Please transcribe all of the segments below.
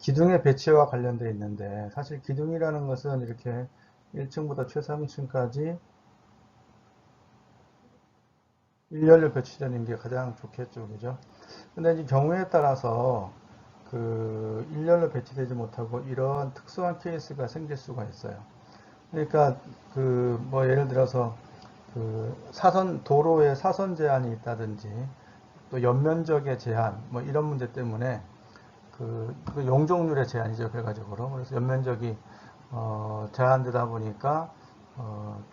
기둥의 배치와 관련되어 있는데, 사실 기둥이라는 것은 이렇게 1층부터 최상층까지 일렬로 배치되는 게 가장 좋겠죠, 그죠? 근데 이 경우에 따라서 그 일렬로 배치되지 못하고 이런 특수한 케이스가 생길 수가 있어요. 그러니까 그 뭐 예를 들어서 그 도로에 사선 제한이 있다든지 또 연면적의 제한 뭐 이런 문제 때문에 그 용적률의 제한이죠, 결과적으로. 그래서 연면적이 제한되다 보니까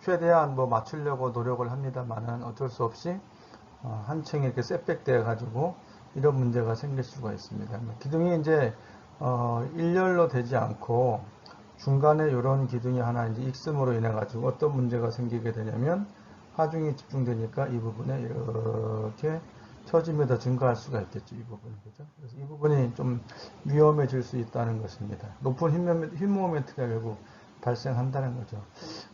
최대한 뭐 맞추려고 노력을 합니다만은 어쩔 수 없이 한 층이 이렇게 셋백되어 가지고 이런 문제가 생길 수가 있습니다. 기둥이 이제 일렬로 되지 않고 중간에 이런 기둥이 하나 이제 익슴으로 인해 가지고 어떤 문제가 생기게 되냐면 하중이 집중되니까 이 부분에 이렇게 처짐이 더 증가할 수가 있겠죠. 이 부분. 그죠? 그래서 이 부분이 좀 위험해질 수 있다는 것입니다. 높은 힘 모멘트가 결국 발생한다는 거죠.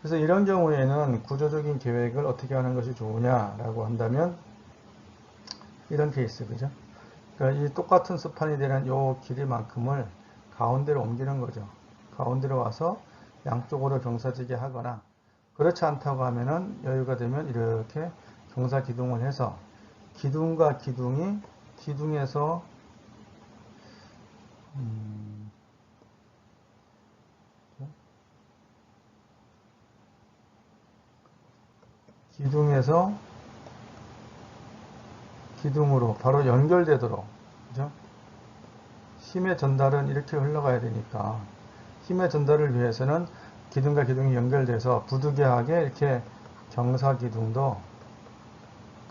그래서 이런 경우에는 구조적인 계획을 어떻게 하는 것이 좋으냐라고 한다면 이런 케이스, 그죠? 그러니까 이 똑같은 스판이 되는 요 길이만큼을 가운데로 옮기는 거죠. 가운데로 와서 양쪽으로 경사지게 하거나 그렇지 않다고 하면은 여유가 되면 이렇게 경사 기둥을 해서 기둥과 기둥에서 기둥에서 기둥으로 바로 연결되도록, 그죠? 힘의 전달은 이렇게 흘러가야 되니까 힘의 전달을 위해서는 기둥과 기둥이 연결돼서 부득이하게 이렇게 경사 기둥도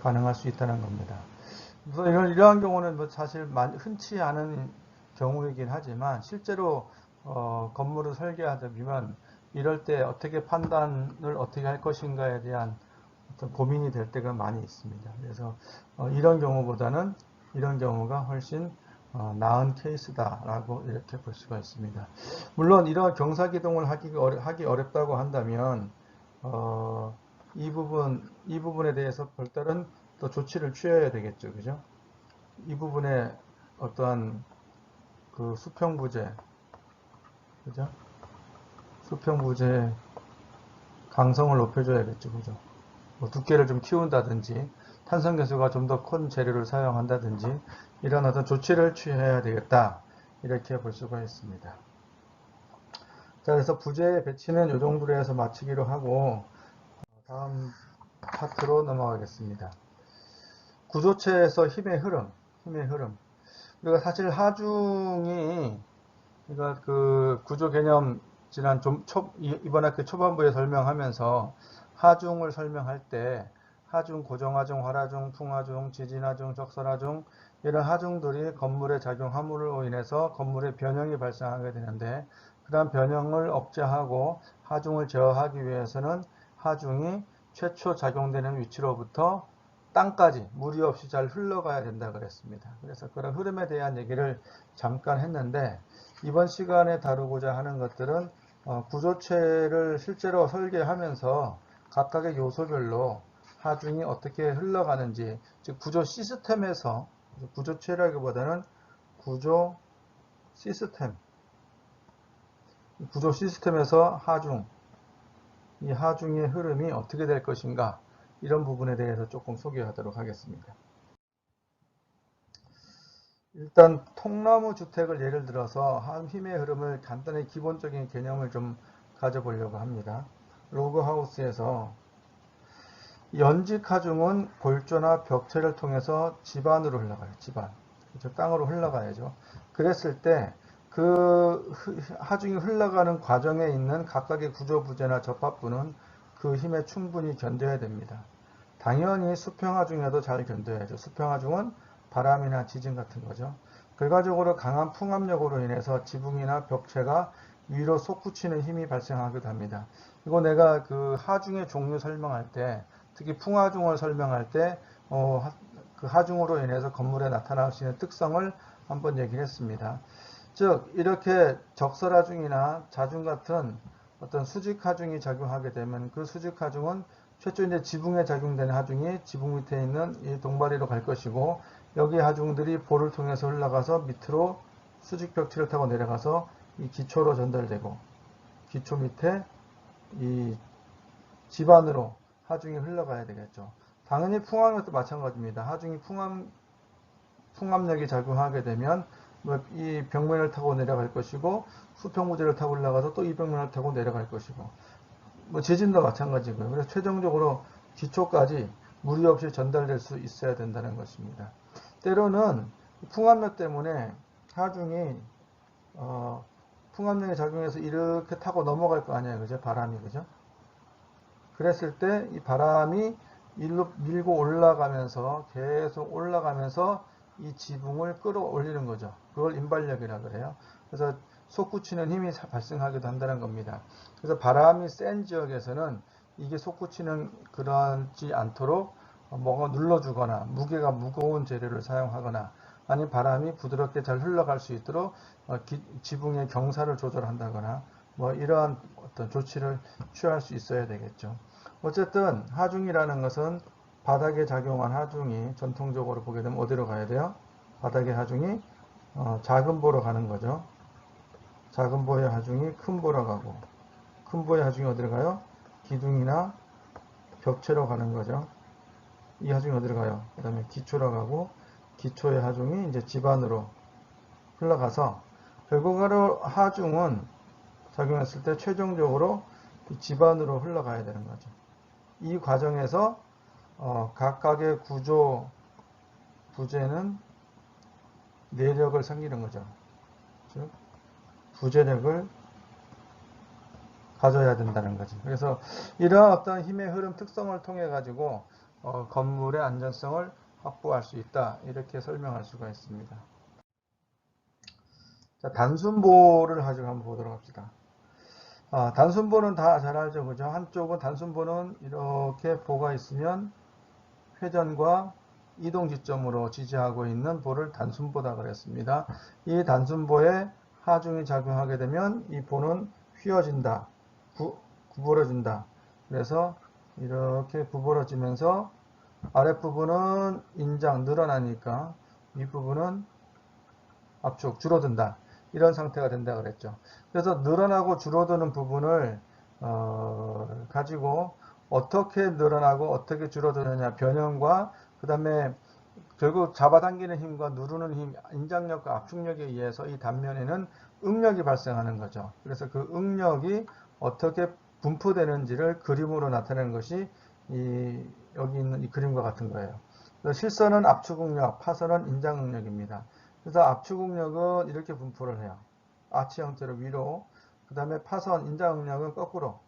가능할 수 있다는 겁니다. 그래서 이러한 경우는 뭐 사실 흔치 않은 경우이긴 하지만 실제로 건물을 설계하다 보면 이럴 때 어떻게 판단을 어떻게 할 것인가에 대한 어떤 고민이 될 때가 많이 있습니다. 그래서 이런 경우보다는 이런 경우가 훨씬 나은 케이스다라고 이렇게 볼 수가 있습니다. 물론 이런 경사기동을 하기 어렵다고 한다면 이 부분에 대해서 별다른 또 조치를 취해야 되겠죠, 그죠? 이 부분에 어떠한 그 수평부재, 그죠? 수평부재 강성을 높여줘야겠죠, 그죠? 뭐 두께를 좀 키운다든지 탄성계수가 좀 더 큰 재료를 사용한다든지 이런 어떤 조치를 취해야 되겠다 이렇게 볼 수가 있습니다. 자, 그래서 부재의 배치는 이 정도로 해서 마치기로 하고 다음 파트로 넘어가겠습니다. 구조체에서 힘의 흐름. 우리가 사실 하중이 그러니까 그 구조 개념 지난 이번 학기 초반부에 설명하면서 하중을 설명할 때 하중, 고정하중, 활하중, 풍하중, 지진하중, 적설하중 이런 하중들이 건물에 작용함으로 인해서 건물에 변형이 발생하게 되는데 그런 변형을 억제하고 하중을 제어하기 위해서는 하중이 최초 작용되는 위치로부터 땅까지 무리 없이 잘 흘러가야 된다 그랬습니다. 그래서 그런 흐름에 대한 얘기를 잠깐 했는데 이번 시간에 다루고자 하는 것들은 구조체를 실제로 설계하면서 각각의 요소별로 하중이 어떻게 흘러가는지, 즉 구조 시스템에서 구조체라기보다는 구조 시스템에서 이 하중의 흐름이 어떻게 될 것인가 이런 부분에 대해서 조금 소개하도록 하겠습니다. 일단 통나무 주택을 예를 들어서 힘의 흐름을 간단히 기본적인 개념을 좀 가져보려고 합니다. 로그하우스에서 연직 하중은 골조나 벽체를 통해서 집안으로 흘러가요. 집안. 그렇죠? 땅으로 흘러가야죠. 그랬을 때 그 하중이 흘러가는 과정에 있는 각각의 구조부재나 접합부는 그 힘에 충분히 견뎌야 됩니다. 당연히 수평하중에도 잘 견뎌야죠. 수평하중은 바람이나 지진 같은 거죠. 결과적으로 강한 풍압력으로 인해서 지붕이나 벽체가 위로 솟구치는 힘이 발생하기도 합니다. 이거 내가 그 하중의 종류 설명할 때 특히 풍하중을 설명할 때 그 하중으로 인해서 건물에 나타날 수 있는 특성을 한번 얘기를 했습니다. 즉 이렇게 적설하중이나 자중 같은 어떤 수직하중이 작용하게 되면 그 수직하중은 최초 이제 지붕에 작용되는 하중이 지붕 밑에 있는 이 동바리로 갈 것이고 여기 하중들이 볼을 통해서 흘러가서 밑으로 수직 벽체를 타고 내려가서 이 기초로 전달되고 기초 밑에 이 집안으로 하중이 흘러가야 되겠죠. 당연히 풍압력도 마찬가지입니다. 하중이 풍압력이 작용하게 되면 이 벽면을 타고 내려갈 것이고 수평구조를 타고 올라가서 또 이 벽면을 타고 내려갈 것이고 지진도 마찬가지고요. 그래서 최종적으로 기초까지 무리 없이 전달될 수 있어야 된다는 것입니다. 때로는 풍압력 때문에 하중이 풍압력이 작용해서 이렇게 타고 넘어갈 거 아니에요. 그죠? 바람이. 그죠? 그랬을 때 이 바람이 일로 밀고 올라가면서 계속 올라가면서 이 지붕을 끌어올리는 거죠. 그걸 인발력이라 그래요. 그래서 솟구치는 힘이 발생하기도 한다는 겁니다. 그래서 바람이 센 지역에서는 이게 솟구치는 그러지 않도록 뭔가 눌러주거나 무게가 무거운 재료를 사용하거나 아니면 바람이 부드럽게 잘 흘러갈 수 있도록 지붕의 경사를 조절한다거나 뭐 이러한 어떤 조치를 취할 수 있어야 되겠죠. 어쨌든 하중이라는 것은 바닥에 작용한 하중이 전통적으로 보게 되면 어디로 가야 돼요? 바닥의 하중이 작은 보로 가는 거죠. 작은 보의 하중이 큰 보로 가고 큰 보의 하중이 어디로 가요? 기둥이나 벽체로 가는 거죠. 이 하중이 어디로 가요? 그 다음에 기초로 가고 기초의 하중이 이제 집안으로 흘러가서 결국으로 하중은 작용했을 때 최종적으로 집안으로 흘러가야 되는 거죠. 이 과정에서 각각의 구조 부재는 내력을 생기는 거죠. 즉 부재력을 가져야 된다는 거죠. 그래서 이러한 어떤 힘의 흐름 특성을 통해 가지고 건물의 안전성을 확보할 수 있다. 이렇게 설명할 수가 있습니다. 자, 단순보를 가지고 한번 보도록 합시다. 단순보는 다 잘 알죠. 그죠? 한쪽은 단순보는 이렇게 보가 있으면 회전과 이동 지점으로 지지하고 있는 보를 단순보다 그랬습니다. 이 단순보에 하중이 작용하게 되면 이 보는 휘어진다. 구부러진다. 그래서 이렇게 구부러지면서 아랫부분은 인장 늘어나니까 윗부분은 압축 줄어든다. 이런 상태가 된다 그랬죠. 그래서 늘어나고 줄어드는 부분을 가지고 어떻게 늘어나고 어떻게 줄어드느냐 변형과 그 다음에 결국 잡아당기는 힘과 누르는 힘, 인장력과 압축력에 의해서 이 단면에는 응력이 발생하는 거죠. 그래서 그 응력이 어떻게 분포되는지를 그림으로 나타내는 것이 여기 있는 이 그림과 같은 거예요. 실선은 압축응력, 파선은 인장응력입니다. 그래서 압축응력은 이렇게 분포를 해요. 아치 형태로 위로. 그 다음에 파선, 인장응력은 거꾸로.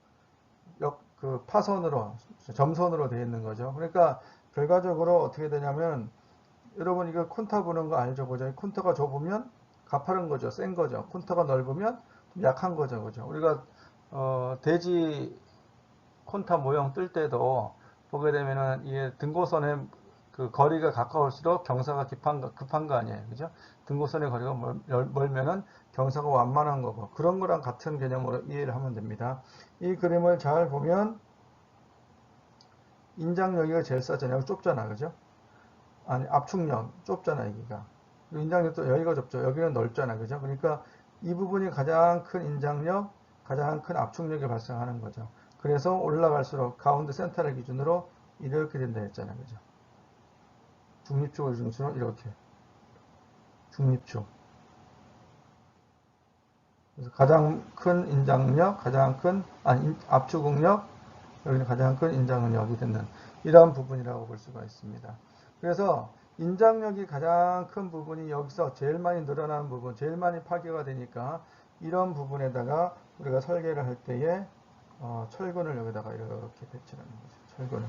그 파선으로, 점선으로 되어 있는 거죠. 그러니까 결과적으로 어떻게 되냐면 여러분 이거 콘터 보는 거 알죠? 그죠? 콘터가 좁으면 가파른 거죠. 센 거죠. 콘터가 넓으면 좀 약한 거죠. 그죠? 우리가 돼지 콘터 모형 뜰 때도 보게 되면은 이게 등고선의 그 거리가 가까울수록 경사가 급한 거 아니에요. 그죠? 등고선의 거리가 멀면은 경사가 완만한 거고 그런 거랑 같은 개념으로 이해를 하면 됩니다. 이 그림을 잘 보면 인장 여기가 제일 싸잖아요. 좁잖아. 그죠? 아니 압축력 좁잖아. 여기가. 인장력도 여기가 좁죠. 여기는 넓잖아. 그죠? 그러니까 이 부분이 가장 큰 인장력, 가장 큰 압축력이 발생하는 거죠. 그래서 올라갈수록 가운데 센터를 기준으로 이렇게 된다 했잖아요. 그죠? 중립축을 중심으로 이렇게. 중립축. 그래서 가장 큰 인장력, 가장 큰, 압축응력, 여기는 가장 큰 인장응력이 되는 이런 부분이라고 볼 수가 있습니다. 그래서 인장력이 가장 큰 부분이 여기서 제일 많이 늘어나는 부분, 제일 많이 파괴가 되니까 이런 부분에다가 우리가 설계를 할 때에 철근을 여기다가 이렇게 배치하는 거죠.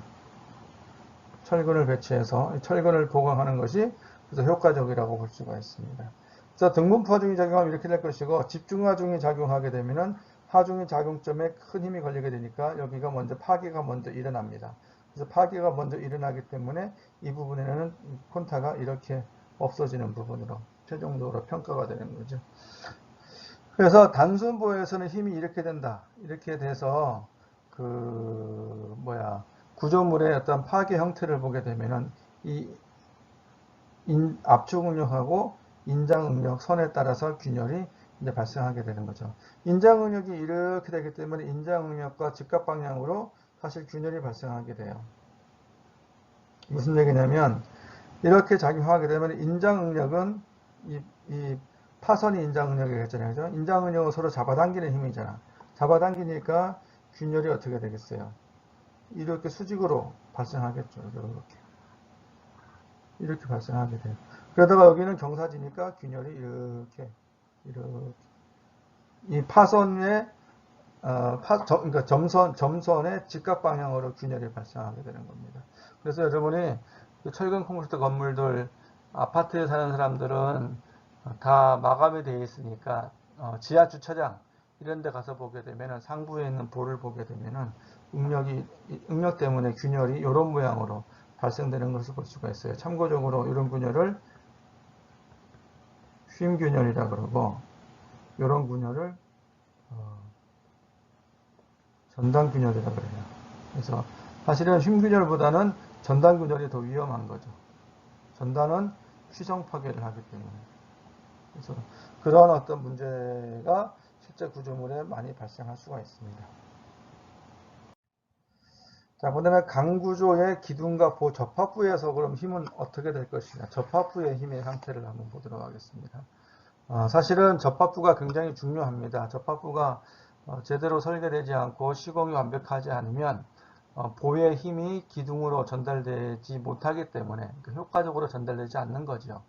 철근을 배치해서 철근을 보강하는 것이 그래서 효과적이라고 볼 수가 있습니다. 그래서 등분포 하중이 작용하면 이렇게 될 것이고 집중 하중이 작용하게 되면은 하중의 작용점에 큰 힘이 걸리게 되니까 여기가 먼저 파괴가 먼저 일어납니다. 그래서 파괴가 먼저 일어나기 때문에 이 부분에는 콘타가 이렇게 없어지는 부분으로 최종적으로 평가가 되는 거죠. 그래서 단순보에서는 힘이 이렇게 된다. 이렇게 돼서 구조물의 어떤 파괴 형태를 보게 되면은 이 압축응력하고 인장응력 선에 따라서 균열이 이제 발생하게 되는 거죠. 인장응력이 이렇게 되기 때문에 인장응력과 직각 방향으로 사실 균열이 발생하게 돼요. 무슨 얘기냐면 이렇게 작용하게 되면 인장응력은 이 파선이 인장응력이라고 했잖아요. 그죠? 인장응력은 서로 잡아당기는 힘이잖아. 잡아당기니까 균열이 어떻게 되겠어요? 이렇게 수직으로 발생하겠죠. 이렇게 발생하게 돼요. 그러다가 여기는 경사지니까 균열이 이렇게 이 파선의 그러니까 점선의 직각 방향으로 균열이 발생하게 되는 겁니다. 그래서 여러분이 철근 콘크리트 건물들 아파트에 사는 사람들은 다 마감이 되어 있으니까 지하 주차장 이런 데 가서 보게 되면은 상부에 있는 볼을 보게 되면은 응력 때문에 균열이 이런 모양으로 발생되는 것을 볼 수가 있어요. 참고적으로 이런 균열을 휨균열이라 그러고 이런 균열을 전단균열이라 그래요. 그래서 사실은 휨균열보다는 전단균열이 더 위험한 거죠. 전단은 휘성 파괴를 하기 때문에. 그래서 그런 어떤 문제가 실제 구조물에 많이 발생할 수가 있습니다. 자, 그 다음에 강구조의 기둥과 보 접합부에서 그럼 힘은 어떻게 될 것이냐. 접합부의 힘의 상태를 한번 보도록 하겠습니다. 사실은 접합부가 굉장히 중요합니다. 접합부가 제대로 설계되지 않고 시공이 완벽하지 않으면 보의 힘이 기둥으로 전달되지 못하기 때문에 효과적으로 전달되지 않는 거죠.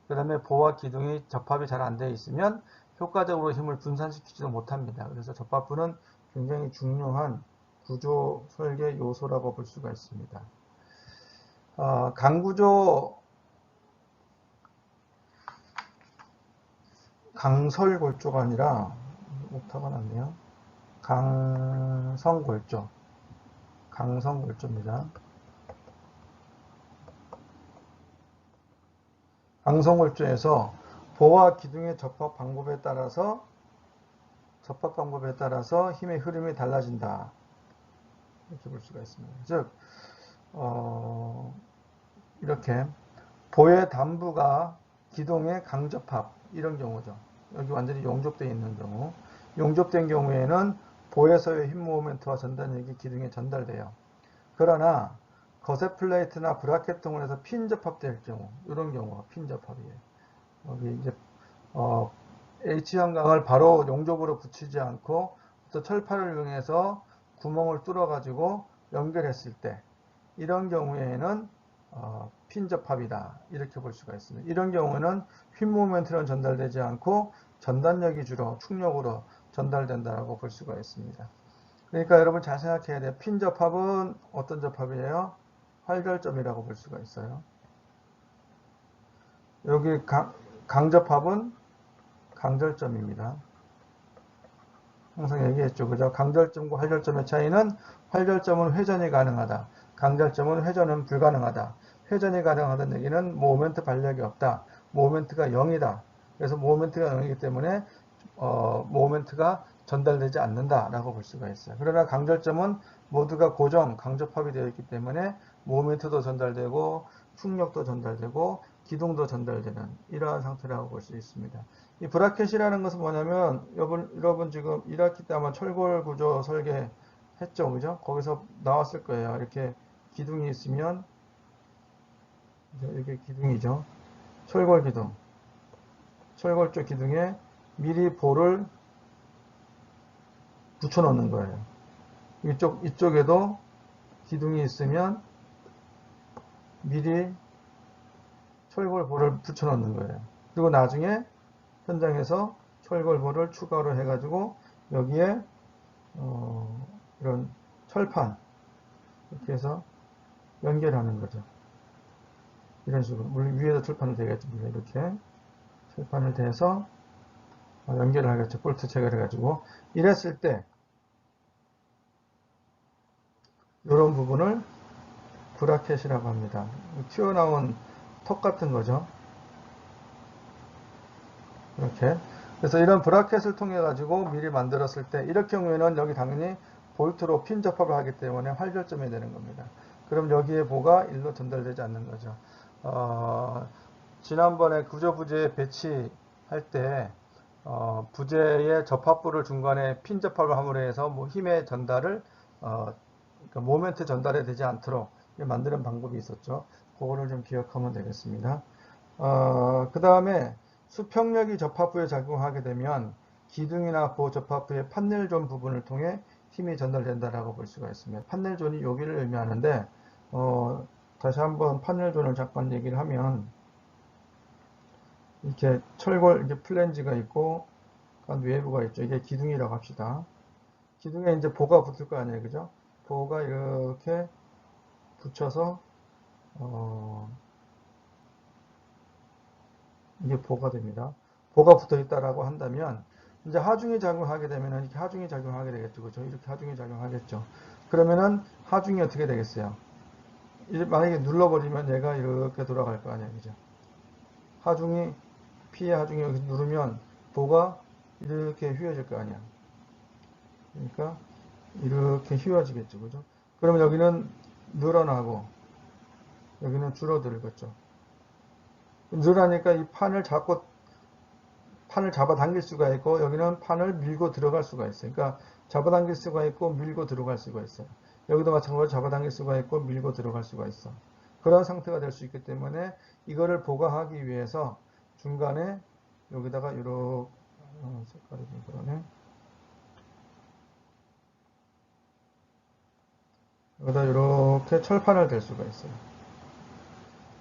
그 다음에 보와 기둥이 접합이 잘 안 되어 있으면 효과적으로 힘을 분산시키지도 못합니다. 그래서 접합부는 굉장히 중요한 구조 설계 요소라고 볼 수가 있습니다. 강구조 강설골조가 아니라 옥타가 났네요. 강성골조. 강성골조입니다. 강성골조에서 보와 기둥의 접합 방법에 따라서 힘의 흐름이 달라진다. 이렇게 볼 수가 있습니다. 즉, 이렇게 보의 단부가 기둥의 강접합 이런 경우죠. 여기 완전히 용접되어 있는 경우, 용접된 경우에는 보에서의 힘 모멘트와 전단력이 기둥에 전달돼요. 그러나 거세 플레이트나 브라켓 등을 해서 핀 접합될 경우, 이런 경우가 핀 접합이에요. 여기 이제 H형광을 바로 용접으로 붙이지 않고 또 철판을 이용해서 구멍을 뚫어 가지고 연결했을 때 이런 경우에는 핀 접합이다 이렇게 볼 수가 있습니다. 이런 경우는 휨 모멘트는 전달되지 않고 전단력이 주로 충력으로 전달된다고 볼 수가 있습니다. 그러니까 여러분 잘 생각해야 돼요. 핀 접합은 어떤 접합이에요? 활절점이라고 볼 수가 있어요. 여기 강접합은 강절점입니다. 항상 얘기했죠. 그죠? 강절점과 활절점의 차이는 활절점은 회전이 가능하다. 강절점은 회전은 불가능하다. 회전이 가능하다는 얘기는 모멘트 발력이 없다. 모멘트가 0이다. 그래서 모멘트가 0이기 때문에 모멘트가 전달되지 않는다라고 볼 수가 있어요. 그러나 강절점은 모두가 고정 강접합이 되어 있기 때문에 모멘트도 전달되고 충력도 전달되고 기둥도 전달되는 이러한 상태라고 볼 수 있습니다. 이 브라켓이라는 것은 뭐냐면 여러분 지금 1학기 때 아마 철골 구조 설계 했죠, 그죠? 거기서 나왔을 거예요. 이렇게 기둥이 있으면 이게 기둥이죠. 철골 기둥, 철골조 기둥에 미리 볼을 붙여 놓는 거예요. 이쪽에도 기둥이 있으면 미리 철골볼을 붙여 놓는 거예요. 그리고 나중에 현장에서 철골볼을 추가로 해가지고 여기에 이런 철판 이렇게 해서 연결하는 거죠. 이런 식으로 물 위에다 철판을 대겠죠. 이렇게 철판을 대서 연결을 하겠죠. 볼트 체결해 가지고 이랬을 때 이런 부분을 브라켓이라고 합니다. 튀어나온 턱 같은 거죠. 이렇게. 그래서 이런 브라켓을 통해 가지고 미리 만들었을 때 이럴 경우에는 여기 당연히 볼트로 핀 접합을 하기 때문에 활절점이 되는 겁니다. 그럼 여기에 보가 일로 전달되지 않는 거죠. 지난번에 구조부재 배치할 때 부재의 접합부를 중간에 핀 접합을 함으로 해서 뭐 힘의 전달을 그러니까 모멘트 전달이 되지 않도록 만드는 방법이 있었죠. 그거를 좀 기억하면 되겠습니다. 그 다음에 수평력이 접합부에 작용하게 되면 기둥이나 그 접합부의 판넬존 부분을 통해 힘이 전달된다라고 볼 수가 있습니다. 판넬존이 여기를 의미하는데 다시 한번 판넬존을 잠깐 얘기를 하면 이렇게 철골 이렇게 플랜지가 있고 외부가 있죠. 이게 기둥이라고 합시다. 기둥에 이제 보가 붙을 거 아니에요, 그죠? 보가 이렇게 붙여서 이게 보가 됩니다. 보가 붙어 있다라고 한다면 이제 하중이 작용하게 되면은 이렇게 하중이 작용하게 되겠죠, 그죠? 이렇게 하중이 작용하겠죠. 그러면은 하중이 어떻게 되겠어요? 만약에 눌러버리면 얘가 이렇게 돌아갈 거 아니에요, 그죠? 하중이 P의 하중이 여기 누르면 보가 이렇게 휘어질 거 아니야. 그러니까 이렇게 휘어지겠죠, 그죠? 그러면 여기는 늘어나고 여기는 줄어들겠죠. 늘어나니까 이 판을 잡아당길 수가 있고 여기는 판을 밀고 들어갈 수가 있어요. 그러니까 잡아당길 수가 있고 밀고 들어갈 수가 있어요. 여기도 마찬가지로 잡아당길 수가 있고 밀고 들어갈 수가 있어. 그런 상태가 될 수 있기 때문에 이거를 보강하기 위해서 중간에 여기다가 이렇게 색깔이 좀 그러네. 여기다 이렇게 철판을 댈 수가 있어요.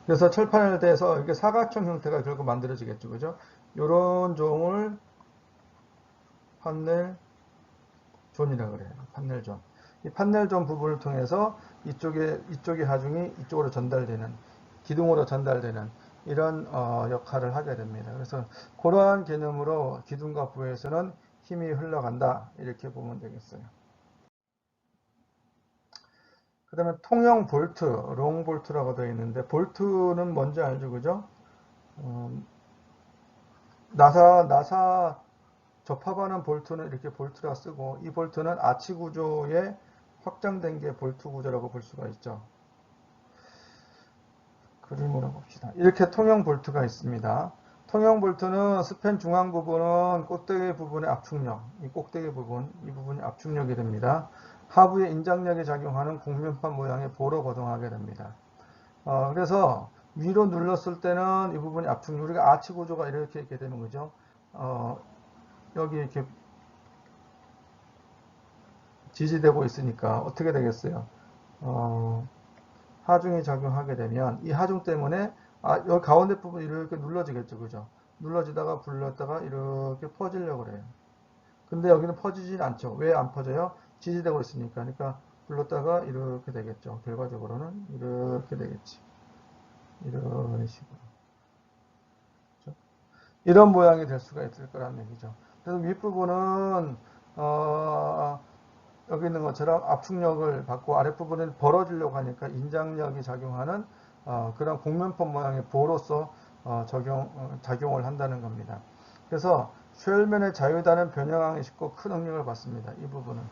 그래서 철판을 대서 이게 사각형 형태가 결국 만들어지겠죠, 그죠? 요런 종을 판넬존이라 그래요. 판넬존. 이 판넬존 부분을 통해서 이쪽의 하중이 이쪽으로 전달되는, 기둥으로 전달되는 이런 역할을 하게 됩니다. 그래서 그러한 개념으로 기둥과 부에서는 힘이 흘러간다. 이렇게 보면 되겠어요. 그 다음에 통형 볼트, 롱 볼트라고 되어 있는데, 볼트는 뭔지 알죠, 그죠? 나사 접합하는 볼트는 이렇게 볼트라 쓰고, 이 볼트는 아치 구조에 확장된 게 볼트 구조라고 볼 수가 있죠. 그림으로 봅시다. 이렇게 통형 볼트가 있습니다. 통형 볼트는 스팬 중앙 부분은 꼭대기 부분의 압축력, 이 꼭대기 부분, 이 부분이 압축력이 됩니다. 하부에 인장력이 작용하는 곡면판 모양의 보로 거동하게 됩니다. 그래서 위로 눌렀을 때는 이 부분이 압축력, 우리가 아치 구조가 이렇게 되는 거죠. 여기 이렇게 지지되고 있으니까 어떻게 되겠어요? 하중이 작용하게 되면 이 하중 때문에 여기 가운데 부분이 이렇게 눌러지겠죠, 그죠? 눌러지다가 불렀다가 이렇게 퍼지려고 그래요. 근데 여기는 퍼지진 않죠. 왜 안 퍼져요? 지지되고 있으니까. 그러니까 불렀다가 이렇게 되겠죠. 결과적으로는 이렇게 되겠지. 이런 식으로. 그렇죠? 이런 모양이 될 수가 있을 거란 얘기죠. 그래서 윗부분은 여기 있는 것처럼 압축력을 받고 아랫부분은 벌어지려고 하니까 인장력이 작용하는 그런 곡면판 모양의 보로서 작용을 한다는 겁니다. 그래서 쉘면의 자유다는 변형하기 쉽고 큰 응력을 받습니다. 이 부분은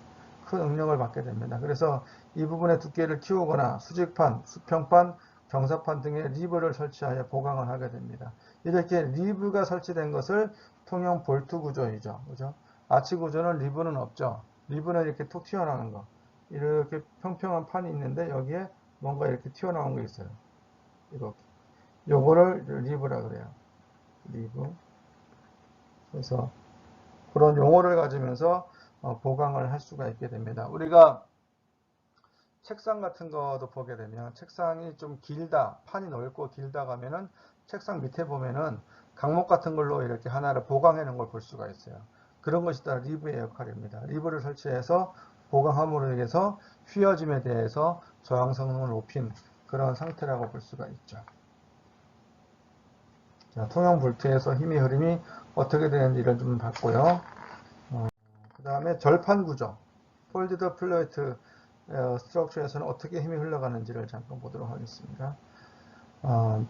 큰 응력을 받게 됩니다. 그래서 이 부분의 두께를 키우거나 수직판, 수평판, 경사판 등의 리브를 설치하여 보강을 하게 됩니다. 이렇게 리브가 설치된 것을 통형 볼트 구조이죠. 그죠? 아치 구조는 리브는 없죠. 리브는 이렇게 툭 튀어나오는 거. 이렇게 평평한 판이 있는데 여기에 뭔가 이렇게 튀어나온 거 있어요. 이렇게. 요거를 리브라 그래요. 리브. 그래서 그런 용어를 가지면서 보강을 할 수가 있게 됩니다. 우리가 책상 같은 거도 보게 되면 책상이 좀 길다, 판이 넓고 길다 가면은 책상 밑에 보면은 강목 같은 걸로 이렇게 하나를 보강해 놓은 걸 볼 수가 있어요. 그런 것이 다 리브의 역할입니다. 리브를 설치해서 보강함으로 인해서 휘어짐에 대해서 저항 성능을 높인 그런 상태라고 볼 수가 있죠. 자, 통형 볼트에서 힘의 흐름이 어떻게 되는지를 좀 봤고요. 그 다음에 절판 구조, 폴디드 플레이트 스트럭처에서는 어떻게 힘이 흘러가는지를 잠깐 보도록 하겠습니다.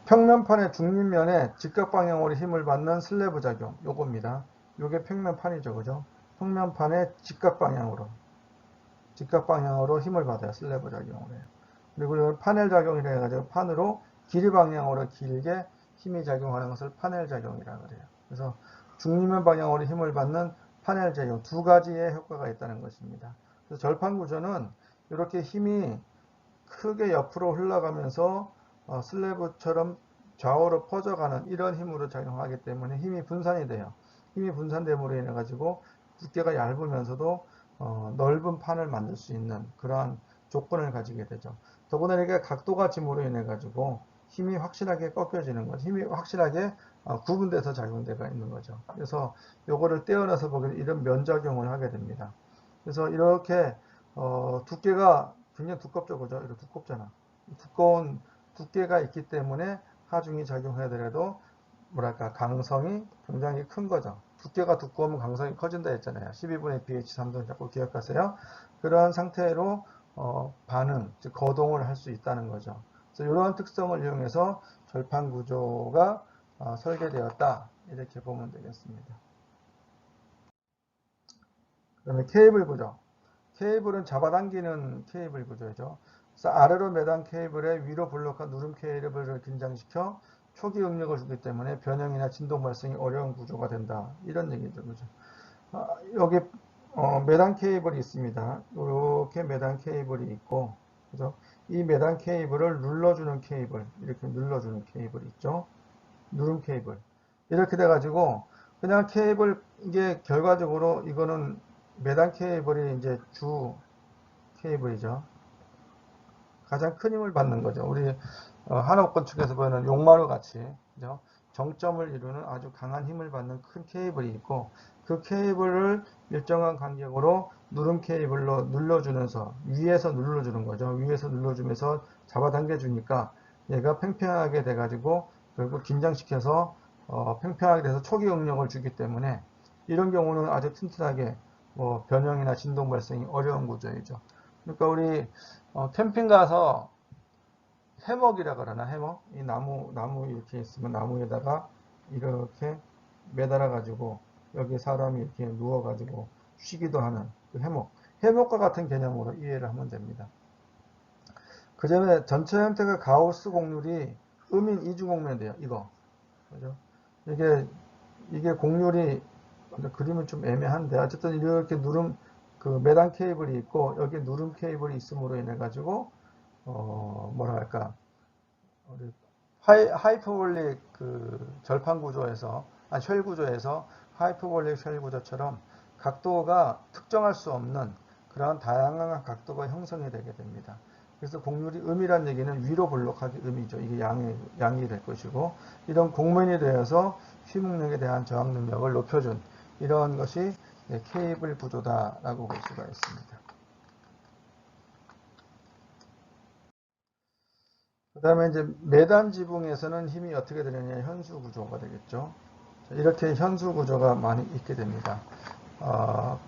평면판의 중립면에 직각 방향으로 힘을 받는 슬래브 작용, 요겁니다. 요게 평면판이죠, 그죠? 평면판의 직각 방향으로 힘을 받아요, 슬래브 작용으로 해요. 그리고 요 파넬 작용이라 해가지고 판으로 길이 방향으로 길게 힘이 작용하는 것을 파넬 작용이라 그래요. 그래서 중립면 방향으로 힘을 받는 파넬 작용 두 가지의 효과가 있다는 것입니다. 그래서 절판 구조는 이렇게 힘이 크게 옆으로 흘러가면서 슬래브처럼 좌우로 퍼져가는 이런 힘으로 작용하기 때문에 힘이 분산이 돼요. 힘이 분산됨으로 인해 가지고 두께가 얇으면서도 넓은 판을 만들 수 있는 그러한 조건을 가지게 되죠. 더구나 이게 각도가 짐으로 인해 가지고 힘이 확실하게 꺾여지는 거죠. 힘이 확실하게 구분돼서 작용되가 있는 거죠. 그래서 요거를 떼어내서 보기에 이런 면작용을 하게 됩니다. 그래서 이렇게 두께가 굉장히 두껍죠, 그죠? 이렇게 두껍잖아. 두꺼운 두께가 있기 때문에 하중이 작용해야 되더라도 뭐랄까 강성이 굉장히 큰 거죠. 두께가 두꺼우면 강성이 커진다 했잖아요. 12분의 pH3도 자꾸 기억하세요. 그러한 상태로 반응, 즉 거동을 할 수 있다는 거죠. 그래서 이러한 특성을 이용해서 절판 구조가 설계되었다 이렇게 보면 되겠습니다. 그 다음에 케이블 구조. 케이블은 잡아당기는 케이블 구조죠. 그래서 아래로 매단 케이블에 위로 블록한 누름 케이블을 긴장시켜 초기 응력을 주기 때문에 변형이나 진동 발생이 어려운 구조가 된다. 이런 얘기죠. 그죠? 여기 매단 케이블이 있습니다. 이렇게 매단 케이블이 있고, 그죠? 이 매단 케이블을 눌러주는 케이블, 이렇게 눌러주는 케이블이 있죠. 누름 케이블. 이렇게 돼가지고 그냥 케이블 이게 결과적으로 이거는 매단 케이블이 이제 주 케이블이죠. 가장 큰 힘을 받는 거죠. 우리 한옥 건축에서 보이는 용마루 같이 그죠? 정점을 이루는 아주 강한 힘을 받는 큰 케이블이 있고 그 케이블을 일정한 간격으로 누름 케이블로 눌러주면서 위에서 눌러주는 거죠. 위에서 눌러주면서 잡아당겨 주니까 얘가 팽팽하게 돼가지고 결국 긴장시켜서 팽팽하게 돼서 초기 응력을 주기 때문에 이런 경우는 아주 튼튼하게 뭐 변형이나 진동 발생이 어려운 구조이죠. 그러니까 우리 캠핑 가서 해먹이라 그러나 해먹? 이 나무 이렇게 있으면 나무에다가 이렇게 매달아 가지고 여기 사람이 이렇게 누워 가지고 쉬기도 하는 그 해먹. 해먹과 같은 개념으로 이해를 하면 됩니다. 그 전에 전체 형태가 가우스 곡률이 음인 이중곡면돼요. 이거. 그죠? 이게 곡률이 그림은 좀 애매한데 어쨌든 이렇게 누름 그 매단 케이블이 있고 여기 누름 케이블이 있음으로 인해 가지고 뭐랄까 우리 하이퍼볼릭 그 절판 구조에서 쉘 구조에서 하이퍼볼릭 쉘 구조처럼 각도가 특정할 수 없는 그러한 다양한 각도가 형성이 되게 됩니다. 그래서 곡률이 음이란 얘기는 위로 볼록하기 음이죠. 이게 양이 될 것이고 이런 곡면이 되어서 휘묵력에 대한 저항 능력을 높여준 이런 것이 케이블 구조다라고 볼 수가 있습니다. 그 다음에 이제 매단 지붕에서는 힘이 어떻게 되느냐 현수 구조가 되겠죠. 이렇게 현수 구조가 많이 있게 됩니다.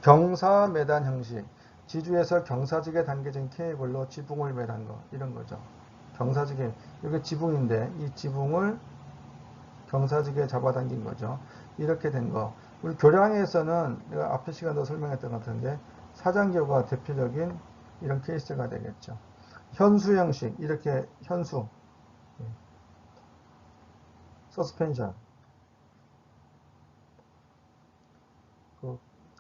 경사 매단 형식, 지주에서 경사직에 당겨진 케이블로 지붕을 매단 거 이런 거죠. 경사직에 이게 지붕인데 이 지붕을 경사직에 잡아당긴 거죠. 이렇게 된 거. 우리 교량에서는 내가 앞에 시간도 설명했던 것 같은데 사장교가 대표적인 이런 케이스가 되겠죠. 현수 형식 이렇게 현수 서스펜션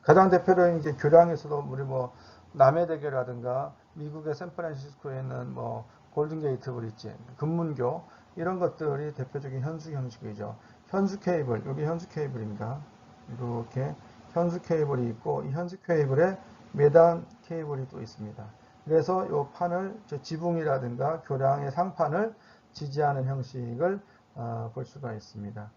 가장 대표적인 게 교량에서도 우리 뭐 남해대교라든가 미국의 샌프란시스코에 있는 뭐 골든게이트 브릿지 금문교 이런 것들이 대표적인 현수 형식이죠. 현수 케이블 여기 현수 케이블입니다. 이렇게 현수 케이블이 있고 이 현수 케이블에 매단 케이블이 또 있습니다. 그래서 이 판을 지붕이라든가 교량의 상판을 지지하는 형식을 볼 수가 있습니다.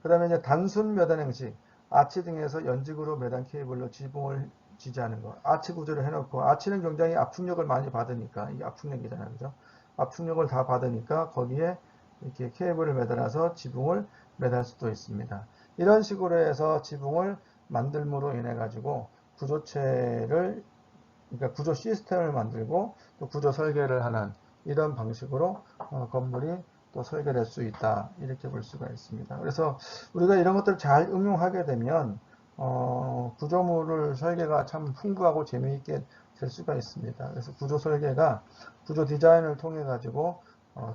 그 다음에 이제 단순 매단 형식 아치 등에서 연직으로 매단 케이블로 지붕을 지지하는 거. 아치 구조를 해놓고 아치는 굉장히 압축력을 많이 받으니까 이게 압축력이잖아요, 그죠? 압축력을 다 받으니까 거기에 이렇게 케이블을 매달아서 지붕을 매달 수도 있습니다. 이런 식으로 해서 지붕을 만들므로 인해 가지고 구조체를 그러니까 구조 시스템을 만들고 또 구조 설계를 하는 이런 방식으로 건물이 또 설계될 수 있다 이렇게 볼 수가 있습니다. 그래서 우리가 이런 것들을 잘 응용하게 되면 구조물을 설계가 참 풍부하고 재미있게 될 수가 있습니다. 그래서 구조 설계가 구조 디자인을 통해 가지고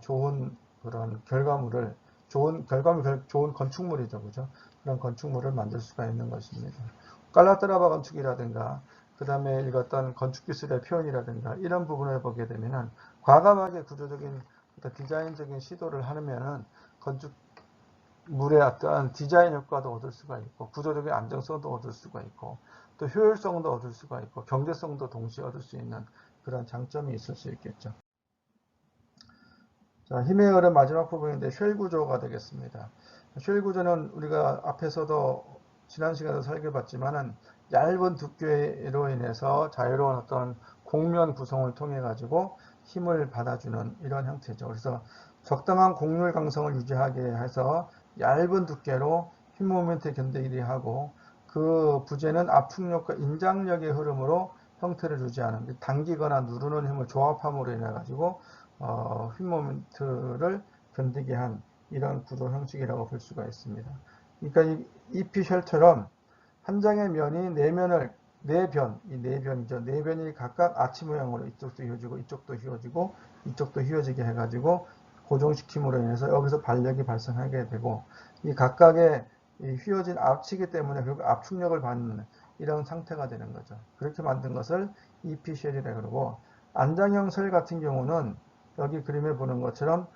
좋은 그런 결과물을 좋은 건축물이죠. 그죠? 그런 건축물을 만들 수가 있는 것입니다. 깔라트라바 건축이라든가, 그 다음에 읽었던 건축기술의 표현이라든가, 이런 부분을 보게 되면은, 과감하게 구조적인, 디자인적인 시도를 하면은, 건축물의 어떠한 디자인 효과도 얻을 수가 있고, 구조적인 안정성도 얻을 수가 있고, 또 효율성도 얻을 수가 있고, 경제성도 동시에 얻을 수 있는 그런 장점이 있을 수 있겠죠. 자, 힘의 흐름 마지막 부분인데 쉘 구조가 되겠습니다. 쉘 구조는 우리가 앞에서도 지난 시간에도 살펴봤지만은 얇은 두께로 인해서 자유로운 어떤 곡면 구성을 통해 가지고 힘을 받아주는 이런 형태죠. 그래서 적당한 곡률 강성을 유지하게 해서 얇은 두께로 힘 모멘트에 견디게 하고, 그 부재는 압축력과 인장력의 흐름으로 형태를 유지하는, 당기거나 누르는 힘을 조합함으로 인해 가지고 휘 모멘트를 견디게 한 이런 구조 형식이라고 볼 수가 있습니다. 그러니까 이 EP 쉘처럼 한 장의 면이 네 변이 각각 아치 모양으로 이쪽도 휘어지고 이쪽도 휘어지고 이쪽도 휘어지게 해가지고 고정시킴으로 인해서 여기서 반력이 발생하게 되고, 이 각각의 이 휘어진 아치이기 때문에 결국 압축력을 받는 이런 상태가 되는 거죠. 그렇게 만든 것을 EP 쉘이라고 그러고, 안장형 쉘 같은 경우는 여기 그림에 보는 것처럼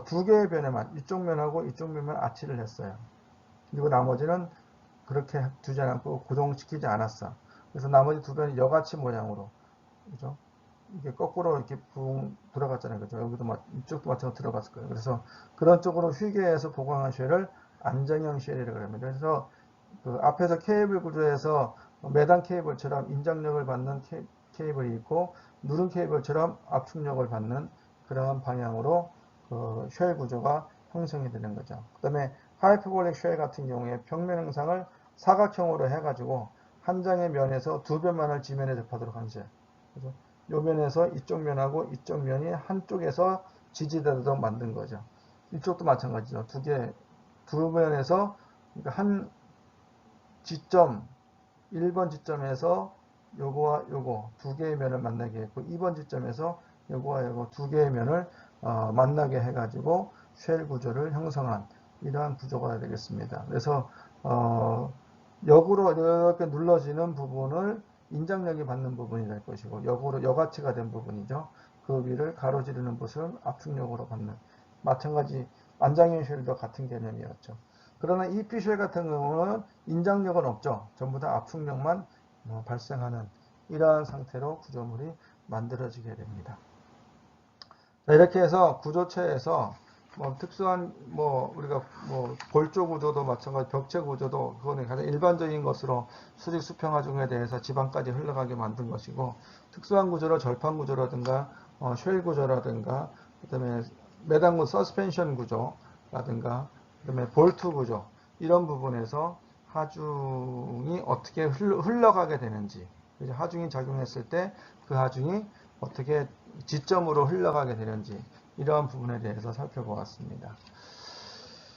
두 개의 변에만, 이쪽 면하고 이쪽 면만 아치를 했어요. 그리고 나머지는 그렇게 두지 않고 고정시키지 않았어. 그래서 나머지 두 변이 여가치 모양으로, 그죠? 이게 거꾸로 이렇게 붕 들어갔잖아요. 그죠? 여기도 이쪽도 마찬가지로 들어갔을 거예요. 그래서 그런 쪽으로 휘게 해서 보강한 쉘을 안정형 쉘이라고 합니다. 그래서 그 앞에서 케이블 구조에서 매단 케이블처럼 인장력을 받는 케이블이 있고, 누른 케이블처럼 압축력을 받는 그런 방향으로 쉘 구조가 형성이 되는 거죠. 그 다음에 하이퍼볼릭 쉘 같은 경우에 평면 형상을 사각형으로 해가지고 한 장의 면에서 두 변만을 지면에 접하도록 한 쉘. 그죠? 요 면에서 이쪽 면하고 이쪽 면이 한쪽에서 지지되도록 만든 거죠. 이쪽도 마찬가지죠. 두 면에서, 그러니까 한 지점, 1번 지점에서 요거와 요거 두 개의 면을 만나게 했고, 2번 지점에서 요거와 요거 두 개의 면을 만나게 해가지고 쉘 구조를 형성한 이러한 구조가 되겠습니다. 그래서 역으로 이렇게 눌러지는 부분을 인장력이 받는 부분이 될 것이고, 역으로 여가치가 된 부분이죠. 그 위를 가로지르는 것을 압축력으로 받는, 마찬가지 안장형 쉘도 같은 개념이었죠. 그러나 EP 쉘 같은 경우는 인장력은 없죠. 전부 다 압축력만 발생하는 이러한 상태로 구조물이 만들어지게 됩니다. 자, 이렇게 해서 구조체에서 특수한 우리가 골조 구조도 마찬가지, 벽체 구조도 그거는 가장 일반적인 것으로 수직 수평 하중에 대해서 지방까지 흘러가게 만든 것이고, 특수한 구조로 절판 구조라든가 쉘 구조라든가, 그다음에 매단구 서스펜션 구조라든가, 그다음에 볼트 구조, 이런 부분에서 하중이 어떻게 흘러가게 되는지, 하중이 작용했을 때 그 하중이 어떻게 지점으로 흘러가게 되는지, 이러한 부분에 대해서 살펴보았습니다.